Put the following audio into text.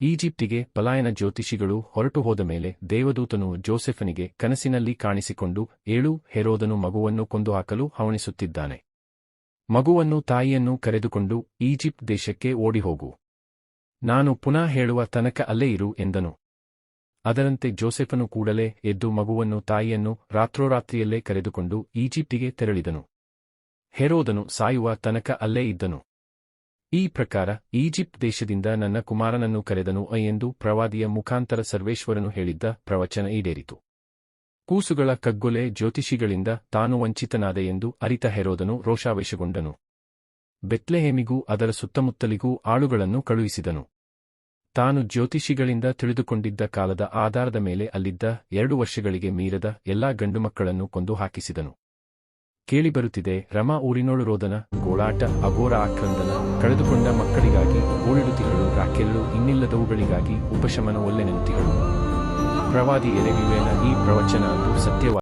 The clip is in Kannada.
ಈಜಿಪ್ಟಿಗೆ ಪಲಾಯನ ಜ್ಯೋತಿಷಿಗಳು ಹೊರಟು ಹೋದ ಮೇಲೆ ದೇವದೂತನು ಜೋಸೆಫನಿಗೆ ಕನಸಿನಲ್ಲಿ ಕಾಣಿಸಿಕೊಂಡು, ಏಳು, ಹೆರೋದನು ಮಗುವನ್ನು ಕೊಂದುಹಾಕಲು ಹವಣಿಸುತ್ತಿದ್ದಾನೆ. ಮಗುವನ್ನು ತಾಯಿಯನ್ನೂ ಕರೆದುಕೊಂಡು ಈಜಿಪ್ಟ್ ದೇಶಕ್ಕೆ ಓಡಿಹೋಗು. ನಾನು ಪುನಃ ಹೇಳುವ ತನಕ ಅಲ್ಲೇ ಇರು ಎಂದನು. ಅದರಂತೆ ಜೋಸೆಫನು ಕೂಡಲೇ ಎದ್ದು ಮಗುವನ್ನು ತಾಯಿಯನ್ನು ರಾತ್ರೋರಾತ್ರಿಯಲ್ಲೇ ಕರೆದುಕೊಂಡು ಈಜಿಪ್ಟಿಗೆ ತೆರಳಿದನು. ಹೆರೋದನು ಸಾಯುವ ತನಕ ಅಲ್ಲೇ ಇದ್ದನು. ಈ ಪ್ರಕಾರ ಈಜಿಪ್ಟ್ ದೇಶದಿಂದ ನನ್ನ ಕುಮಾರನನ್ನು ಕರೆದನು ಎಂದು ಪ್ರವಾದಿಯ ಮುಖಾಂತರ ಸರ್ವೇಶ್ವರನು ಹೇಳಿದ್ದ ಪ್ರವಚನ ಈಡೇರಿತು. ಕೂಸುಗಳ ಕಗ್ಗೊಲೆ ಜ್ಯೋತಿಷಿಗಳಿಂದ ತಾನು ವಂಚಿತನಾದೆ ಎಂದು ಅರಿತ ಹೆರೋದನು ರೋಷಾವೇಶಗೊಂಡನು. ಬೆತ್ಲೆಹೇಮಿಗೂ ಅದರ ಸುತ್ತಮುತ್ತಲಿಗೂ ಆಳುಗಳನ್ನು ಕಳುಹಿಸಿದನು. ತಾನು ಜ್ಯೋತಿಷಿಗಳಿಂದ ತಿಳಿದುಕೊಂಡಿದ್ದ ಕಾಲದ ಆಧಾರದ ಮೇಲೆ ಅಲ್ಲಿದ್ದ 2 ವರ್ಷಗಳಿಗೆ ಮೀರದ ಎಲ್ಲಾ ಗಂಡುಮಕ್ಕಳನ್ನು ಕೊಂದು ಹಾಕಿಸಿದನು. ಕೇಳಿಬರುತ್ತಿದೆ, ರಮಾ ಊರಿನೋಳು ರೋದನ, ಗೋಳಾಟ, ಅಘೋರ ಆಕ್ರಂದನ, ಕಳೆದುಕೊಂಡ ಮಕ್ಕಳಿಗಾಗಿ ಗೋಳಿಡುತಿಗಳು, ರಾಕೆಲ್ಲು, ಇನ್ನಿಲ್ಲದವುಗಳಿಗಾಗಿ ಉಪಶಮನ ಒಲ್ಲೆನೆನುತಿಗಳು. ಪ್ರವಾದಿ ಯೆರೆಮೀಯನ ಈ ಪ್ರವಚನ ಅಂದು ಸತ್ಯವಾಯಿತು.